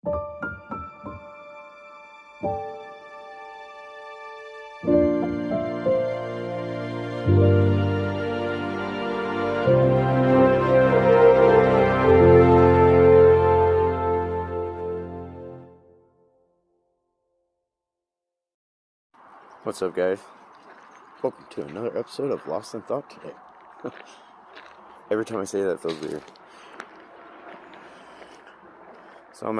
What's up, guys? Welcome to another episode of Lost in Thought today. Every time I say that, it feels weird. So I'm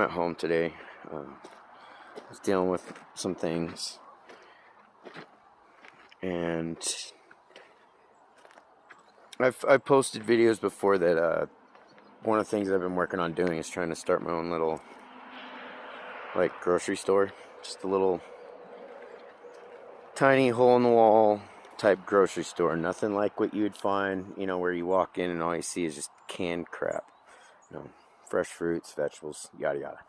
at home today. I was dealing with some things, and I've posted videos before that. One of the things I've been working on doing is trying to start my own little grocery store, just a little tiny hole-in-the-wall type grocery store. Nothing like what you'd find, where you walk in and all you see is just canned crap. Fresh fruits, vegetables, yada yada.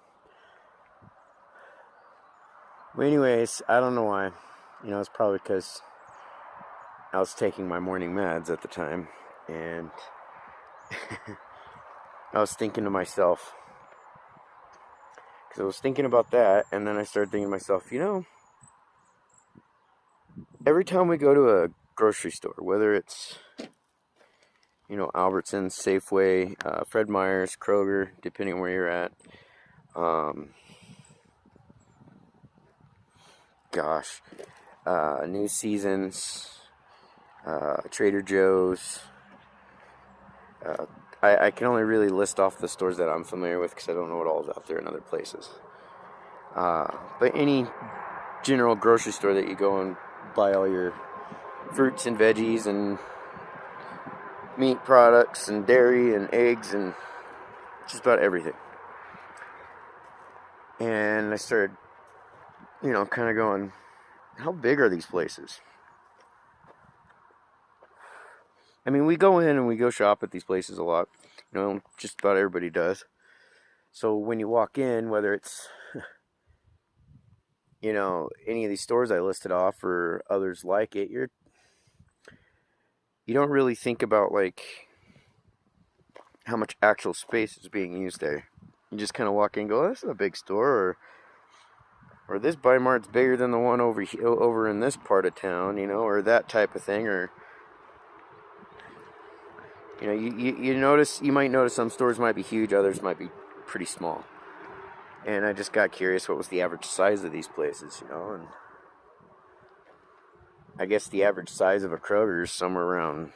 But anyways, I don't know why. It's probably because I was taking my morning meds at the time, and I was thinking to myself, because I was thinking about that, and then I started thinking to myself, every time we go to a grocery store, whether it's, Albertsons, Safeway, Fred Meyer's, Kroger, depending on where you're at, New Seasons, Trader Joe's. I can only really list off the stores that I'm familiar with because I don't know what all is out there in other places. But any general grocery store that you go and buy all your fruits and veggies and meat products and dairy and eggs and just about everything. And I started, kind of going, how big are these places? I mean, we go in and we go shop at these places a lot. Just about everybody does. So when you walk in, whether it's, any of these stores I listed off or others like it, you don't really think about, how much actual space is being used there. You just kind of walk in and go, oh, this is a big store, or this Bi-Mart's bigger than the one over in this part of town, or that type of thing, or you might notice some stores might be huge, others might be pretty small. And I just got curious, what was the average size of these places, and I guess the average size of a Kroger is somewhere around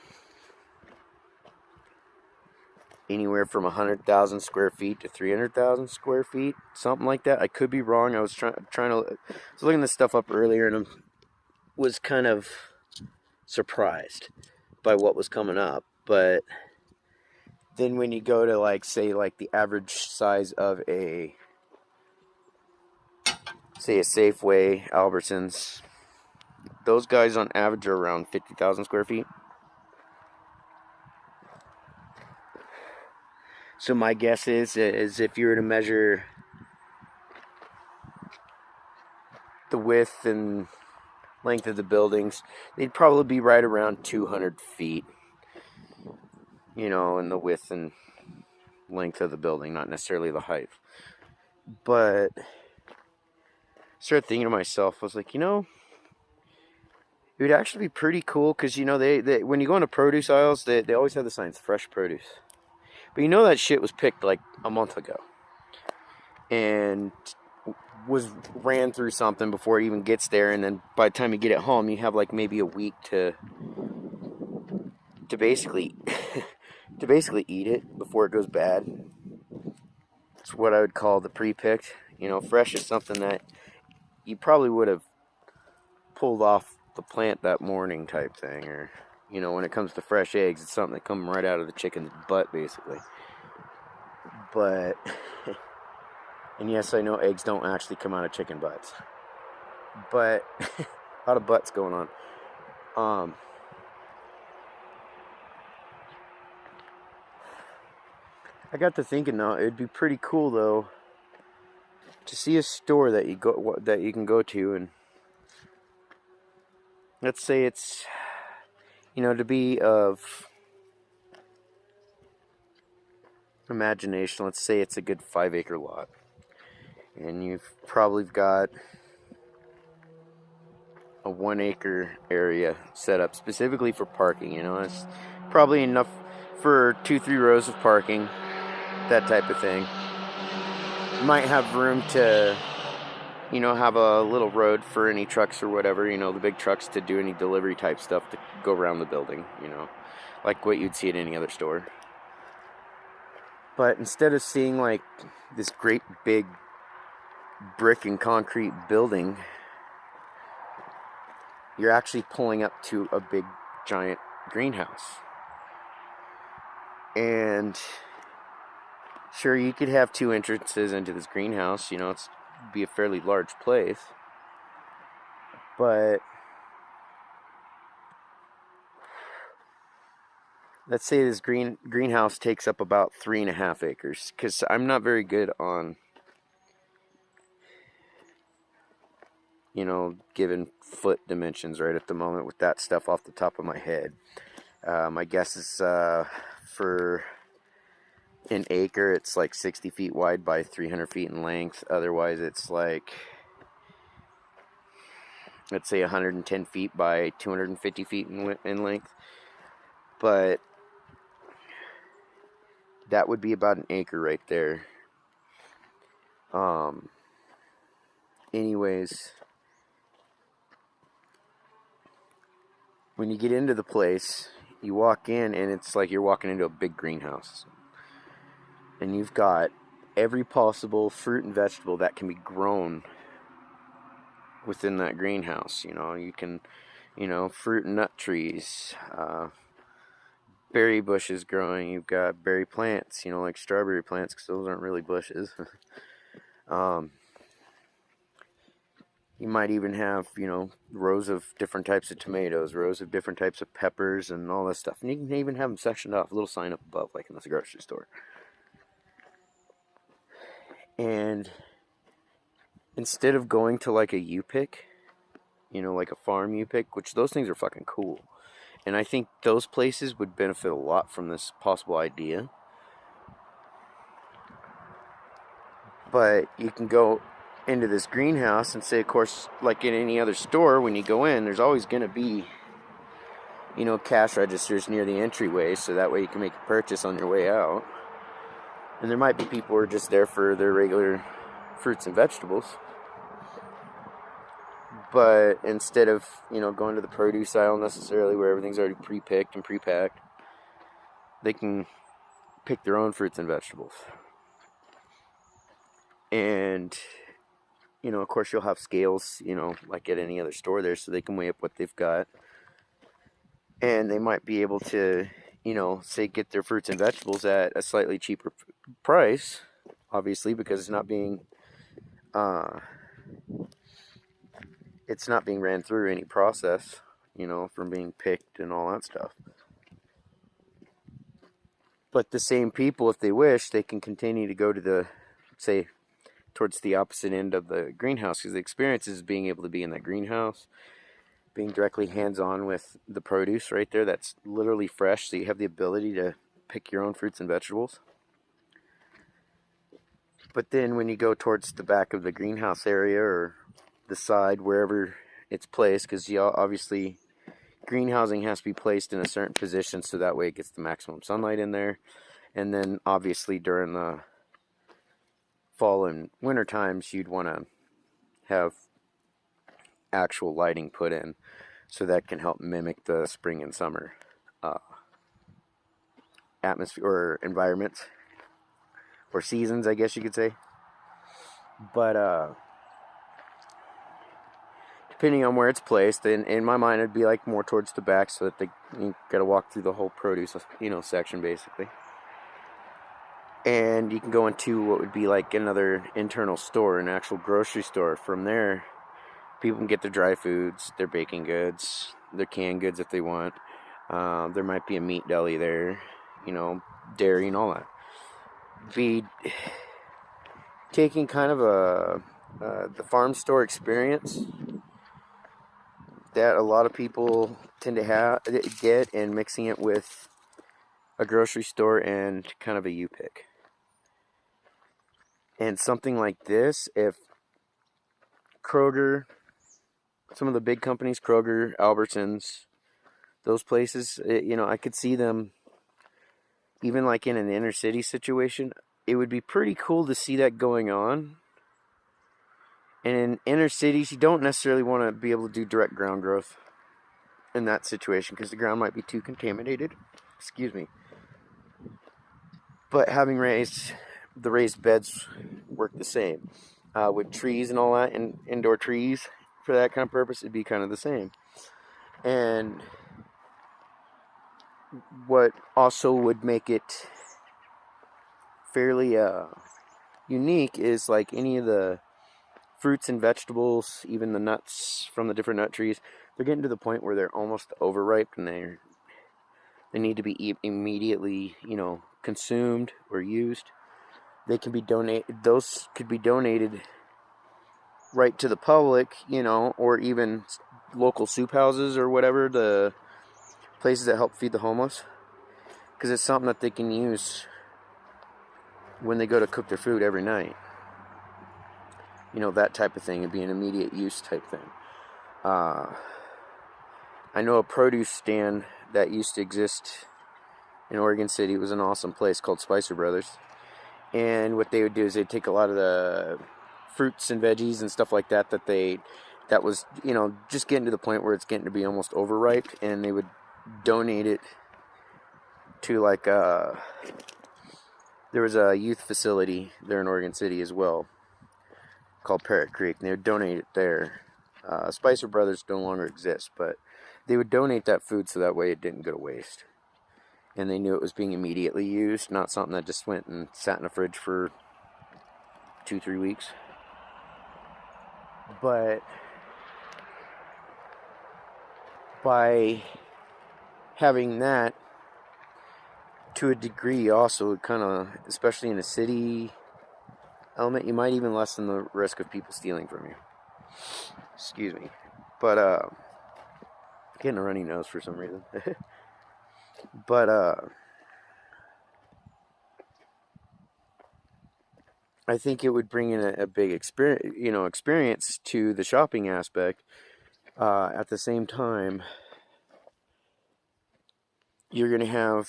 anywhere from 100,000 square feet to 300,000 square feet, something like that. I could be wrong. I was I was looking this stuff up earlier, and I was kind of surprised by what was coming up. But then when you go to say the average size of a Safeway, Albertsons, those guys on average are around 50,000 square feet. So my guess is if you were to measure the width and length of the buildings, they'd probably be right around 200 feet, in the width and length of the building, not necessarily the height. But I started thinking to myself, I was like, it would actually be pretty cool, because, they when you go into produce aisles, they always have the signs, fresh produce. But that shit was picked a month ago and was ran through something before it even gets there, and then by the time you get it home, you have maybe a week to basically eat it before it goes bad. It's what I would call the pre-picked. Fresh is something that you probably would have pulled off the plant that morning type thing, or when it comes to fresh eggs, it's something that comes right out of the chicken's butt, basically. But, and yes, I know eggs don't actually come out of chicken butts, but a lot of butts going on. I got to thinking, though, it'd be pretty cool, though, to see a store that you can go to, and let's say it's, to be of imagination, let's say it's a good 5-acre lot, and you've probably got a 1-acre area set up specifically for parking. You know, it's probably enough for 2-3 rows of parking, that type of thing. You might have room to, you know, have a little road for any trucks or whatever, you know, the big trucks to do any delivery type stuff to go around the building, you know, like what you'd see at any other store. But instead of seeing like this great big brick and concrete building, you're actually pulling up to a big giant greenhouse. And sure, you could have 2 entrances into this greenhouse, you know, it's be a fairly large place. But let's say this greenhouse takes up about 3.5 acres, because I'm not very good on, you know, giving foot dimensions right at the moment with that stuff off the top of my head. My guess is for an acre, it's like 60 feet wide by 300 feet in length. Otherwise, it's like, let's say 110 feet by 250 feet in length. But that would be about an acre right there. Anyways, when you get into the place, you walk in and it's like you're walking into a big greenhouse. And you've got every possible fruit and vegetable that can be grown within that greenhouse. You know, you can, you know, fruit and nut trees, berry bushes growing. You've got berry plants, you know, like strawberry plants, because those aren't really bushes. You might even have, you know, rows of different types of tomatoes, rows of different types of peppers, and all this stuff. And you can even have them sectioned off, a little sign up above, like in this grocery store. And instead of going to like a U-pick, you know, like a farm U-pick, which those things are fucking cool. And I think those places would benefit a lot from this possible idea. But you can go into this greenhouse and say, of course, like in any other store, when you go in, there's always going to be, you know, cash registers near the entryway, so that way you can make a purchase on your way out. And there might be people who are just there for their regular fruits and vegetables. But instead of, you know, going to the produce aisle necessarily where everything's already pre-picked and pre-packed, they can pick their own fruits and vegetables. And, you know, of course you'll have scales, you know, like at any other store there, so they can weigh up what they've got. And they might be able to, you know, say get their fruits and vegetables at a slightly cheaper price, obviously, because it's not being ran through any process, you know, from being picked and all that stuff. But the same people, if they wish, they can continue to go to the, say, towards the opposite end of the greenhouse, because the experience is being able to be in that greenhouse, being directly hands-on with the produce right there that's literally fresh, so you have the ability to pick your own fruits and vegetables. But then when you go towards the back of the greenhouse area or the side, wherever it's placed, because obviously greenhousing has to be placed in a certain position so that way it gets the maximum sunlight in there. And then obviously during the fall and winter times, you'd want to have actual lighting put in, so that can help mimic the spring and summer atmosphere or environments, or seasons, I guess you could say. But depending on where it's placed, in my mind it'd be like more towards the back, so that you gotta walk through the whole produce, you know, section basically. And you can go into what would be like another internal store, an actual grocery store. From there, people can get their dry foods, their baking goods, their canned goods if they want. There might be a meat deli there, you know, dairy and all that. Be taking kind of the farm store experience that a lot of people tend to get, and mixing it with a grocery store and kind of a U-pick. And something like this, if Kroger, some of the big companies, Kroger, Albertsons, those places, I could see them, even like in an inner city situation, it would be pretty cool to see that going on. And in inner cities, you don't necessarily want to be able to do direct ground growth in that situation because the ground might be too contaminated. Excuse me. But having the raised beds work the same. With trees and all that, and indoor trees for that kind of purpose, it'd be kind of the same. And what also would make it fairly unique is like any of the fruits and vegetables, even the nuts from the different nut trees, they're getting to the point where they're almost overripe and they need to be immediately, consumed or used. They can be donated. Those could be donated right to the public, or even local soup houses or whatever, the places that help feed the homeless, because it's something that they can use when they go to cook their food every night. That type of thing would be an immediate use type thing. I know a produce stand that used to exist in Oregon City. It was an awesome place called Spicer Brothers. And what they would do is they'd take a lot of the fruits and veggies and stuff like that that was, just getting to the point where it's getting to be almost overripe, and they would donate it to like there was a youth facility there in Oregon City as well called Parrot Creek, and they would donate it there. Spicer Brothers no longer exist, but they would donate that food so that way it didn't go to waste. And they knew it was being immediately used, not something that just went and sat in the fridge for 2-3 weeks. But by having that, to a degree, also kind of, especially in a city element, you might even lessen the risk of people stealing from you. Excuse me. But getting a runny nose for some reason. But I think it would bring in a big experience to the shopping aspect. At the same time, you're going to have,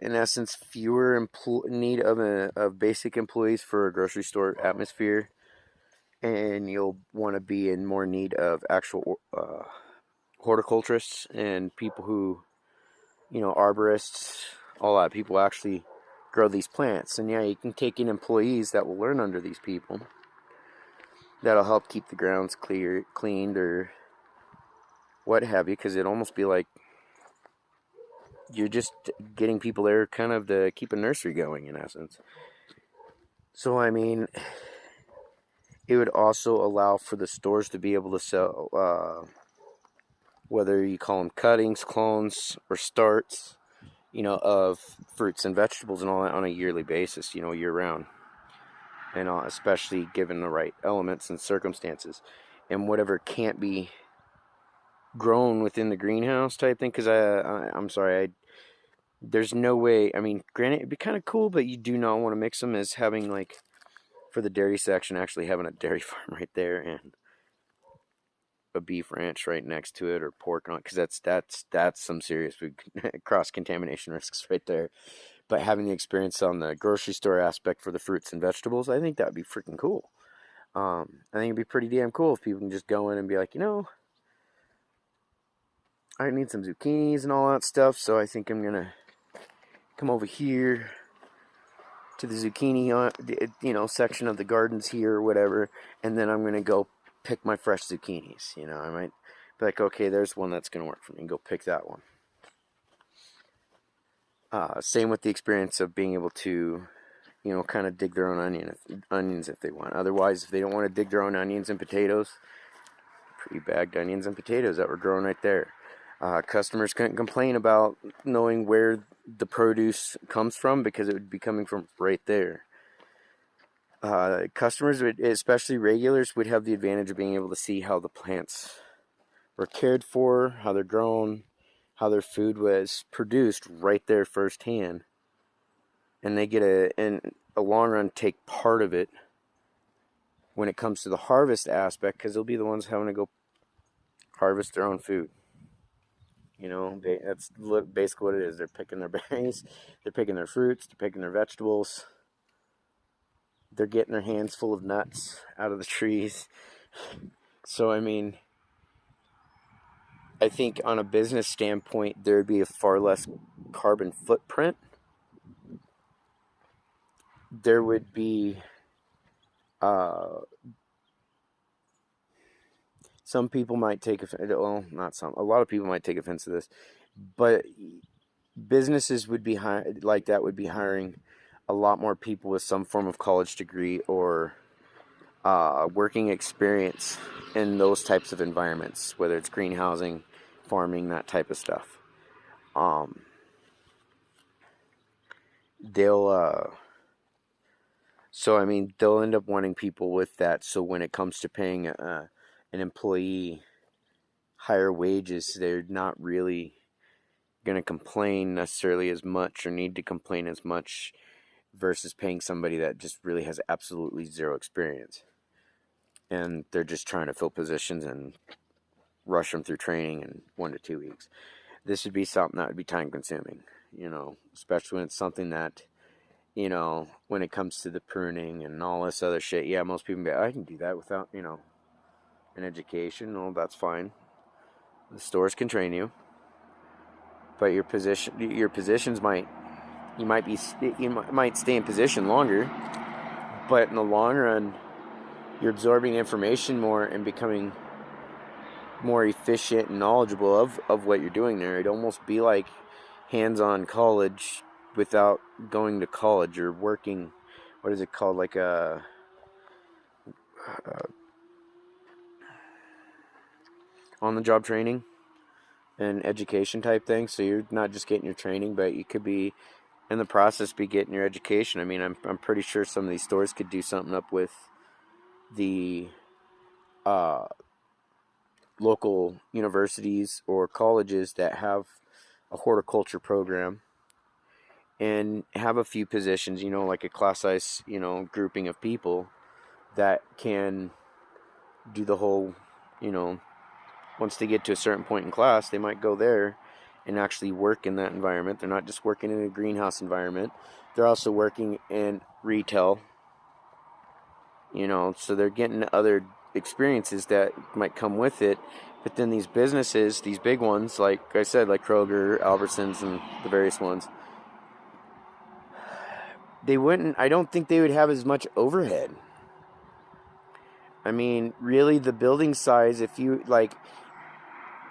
in essence, fewer need of basic employees for a grocery store atmosphere, and you'll want to be in more need of actual horticulturists and people who, arborists, all that, people actually grow these plants. And yeah, you can take in employees that will learn under these people. That'll help keep the grounds cleaned, or what have you, because it'd almost be like you're just getting people there kind of to keep a nursery going, in essence. So, I mean, it would also allow for the stores to be able to sell, whether you call them cuttings, clones, or starts, of fruits and vegetables and all that on a yearly basis, year round. And especially given the right elements and circumstances. And whatever can't be grown within the greenhouse type thing, because I'm sorry, there's no way. I mean, granted, it'd be kind of cool, but you do not want to mix them, as having, like, for the dairy section, actually having a dairy farm right there and a beef ranch right next to it, or pork on it, because that's some serious food cross contamination risks right there. But having the experience on the grocery store aspect for the fruits and vegetables, I think that would be freaking cool. I think it'd be pretty damn cool if people can just go in and be like, I need some zucchinis and all that stuff, so I think I'm gonna come over here to the zucchini, section of the gardens here or whatever, and then I'm gonna go pick my fresh zucchinis. I might be like, okay, there's one that's gonna work for me, and go pick that one. Same with the experience of being able to, kind of dig their own onions if they want. Otherwise, if they don't want to dig their own onions and potatoes, pre-bagged onions and potatoes that were grown right there. Customers couldn't complain about knowing where the produce comes from, because it would be coming from right there. Customers, especially regulars, would have the advantage of being able to see how the plants were cared for, how they're grown, how their food was produced right there firsthand. And they get in a long run, take part of it when it comes to the harvest aspect, because they'll be the ones having to go harvest their own food. You know, that's basically what it is. They're picking their berries, they're picking their fruits, they're picking their vegetables. They're getting their hands full of nuts out of the trees. So, I mean, I think on a business standpoint, there would be a far less carbon footprint. There would be some people might take offense. Well, not some. A lot of people might take offense to this, but businesses would be like that would be hiring a lot more people with some form of college degree or working experience in those types of environments, whether it's greenhousing, farming, that type of stuff. They'll so I mean they'll end up wanting people with that. So when it comes to paying an employee higher wages, they're not really going to complain necessarily as much or need to complain as much versus paying somebody that just really has absolutely zero experience. And they're just trying to fill positions and rush them through training in 1 to 2 weeks. This would be something that would be time consuming, you know, especially when it's something that, you know, when it comes to the pruning and all this other shit. Yeah, most people be, I can do that without, you know, an education. Well, that's fine. The stores can train you, but your positions might you might stay in position longer, but in the long run, you're absorbing information more and becoming more efficient and knowledgeable of what you're doing there. It'd almost be like hands-on college without going to college or working. What is it called? Like a on-the-job training and education type thing. So you're not just getting your training, but you could be in the process be getting your education. I mean, I'm pretty sure some of these stores could do something up with the local universities or colleges that have a horticulture program and have a few positions, you know, like a class size, you know, grouping of people that can do the whole, you know, once they get to a certain point in class, they might go there and actually work in that environment. They're not just working in a greenhouse environment. They're also working in retail, you know, so they're getting other experiences that might come with it. But then these businesses, these big ones, like I said, like Kroger, Albertsons, and the various ones, I don't think they would have as much overhead. I mean, really, the building size, if you, like,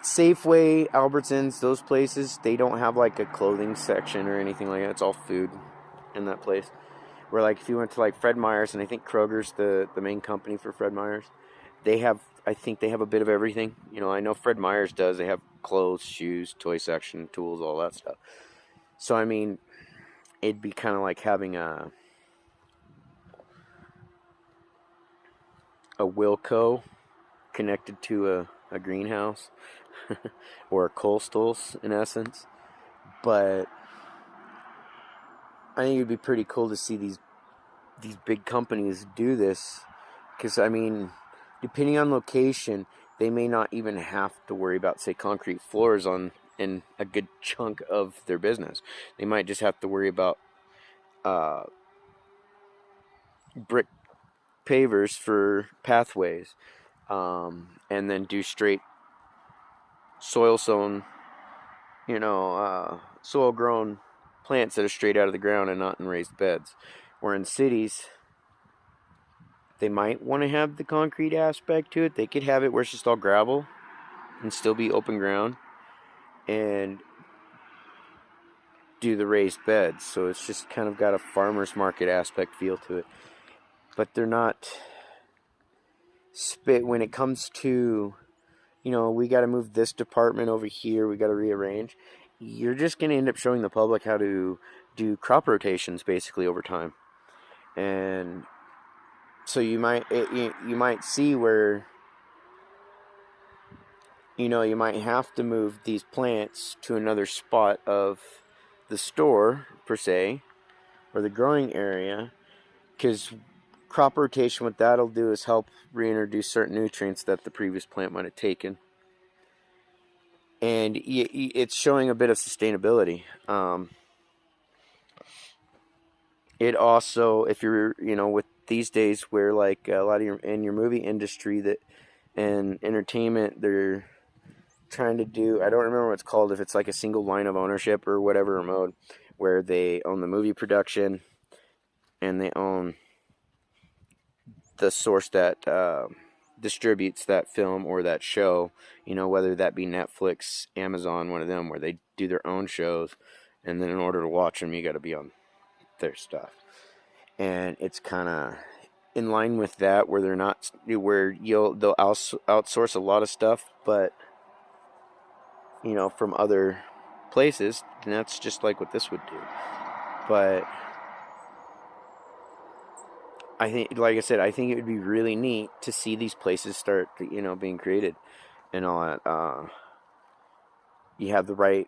Safeway, Albertsons, those places, they don't have, like, a clothing section or anything like that. It's all food in that place. Where, like, if you went to, like, Fred Meyer's, and I think Kroger's the main company for Fred Meyer's, I think they have a bit of everything. You know, I know Fred Meyer's does. They have clothes, shoes, toy section, tools, all that stuff. So, I mean, it'd be kind of like having a Wilco connected to a greenhouse or a coastals in essence. But I think it'd be pretty cool to see these big companies do this, because I mean, depending on location, they may not even have to worry about, say, concrete floors in a good chunk of their business. They might just have to worry about brick pavers for pathways, and then do straight soil sown, you know, soil grown plants that are straight out of the ground and not in raised beds. Where in cities, they might want to have the concrete aspect to it. They could have it where it's just all gravel and still be open ground and do the raised beds. So it's just kind of got a farmer's market aspect feel to it. But they're not, when it comes to, you know, we got to move this department over here, we got to rearrange. You're just going to end up showing the public how to do crop rotations basically over time. And so you might see where, you know, you might have to move these plants to another spot of the store, per se, or the growing area, because crop rotation, what that'll do is help reintroduce certain nutrients that the previous plant might have taken. And it's showing a bit of sustainability. It also, if you're, with these days where like a lot of your movie industry that and entertainment, they're trying to do, I don't remember what it's called, if it's like a single line of ownership or whatever mode, where they own the movie production and they own the source that distributes that film or that show, whether that be Netflix, Amazon, one of them, where they do their own shows, and then in order to watch them, you got to be on their stuff. And it's kind of in line with that, where they're not, where they'll outsource a lot of stuff, but from other places, and that's just like what this would do. But I think, like I said, I think it would be really neat to see these places start, being created and all that. You have the right,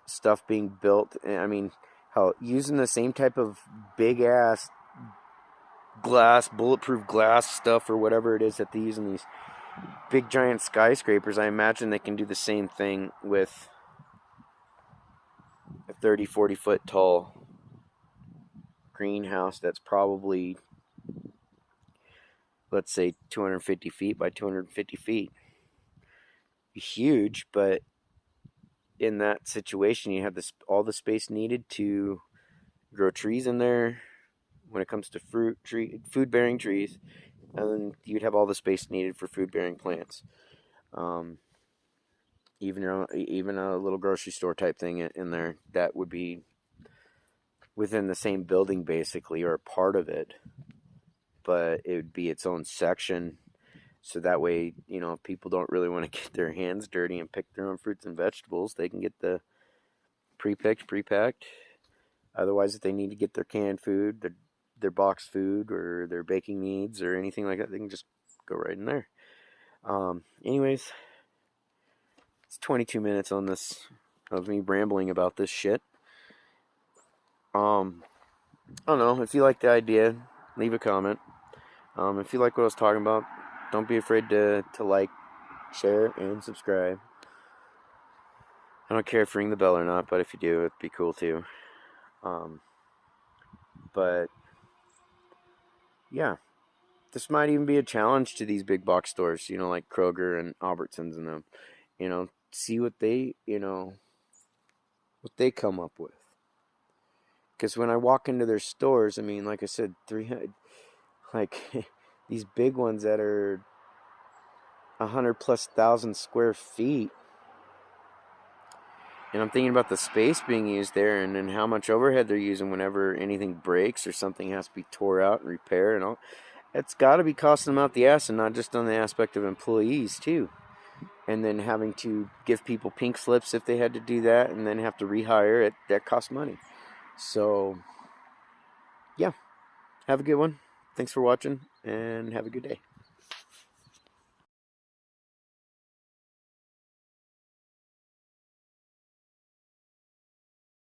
stuff being built. I mean, hell, using the same type of big ass glass, bulletproof glass stuff or whatever it is that they use in these big giant skyscrapers. I imagine they can do the same thing with a 30, 40 foot tall greenhouse that's probably, let's say, 250 feet by 250 feet. Huge, but in that situation, you have all the space needed to grow trees in there when it comes to food-bearing trees, and then you'd have all the space needed for food-bearing plants. Even a little grocery store type thing in there that would be within the same building basically, or a part of it, but it would be its own section. So that way, if people don't really want to get their hands dirty and pick their own fruits and vegetables, they can get the pre-picked, pre-packed. Otherwise, if they need to get their canned food, their boxed food, or their baking needs, or anything like that, they can just go right in there. Anyways, it's 22 minutes on this of me rambling about this shit. I don't know. If you like the idea, leave a comment. If you like what I was talking about, don't be afraid to like, share, and subscribe. I don't care if you ring the bell or not, but if you do, it'd be cool too. But yeah, this might even be a challenge to these big box stores, like Kroger and Albertsons and them. See what they, what they come up with. Because when I walk into their stores, I mean, like I said, 300, like these big ones that are 100,000+ square feet. And I'm thinking about the space being used there, and then how much overhead they're using whenever anything breaks or something has to be tore out and repaired and all. It's got to be costing them out the ass, and not just on the aspect of employees too. And then having to give people pink slips if they had to do that, and then have to rehire it. That costs money. So, yeah. Have a good one. Thanks for watching, and have a good day.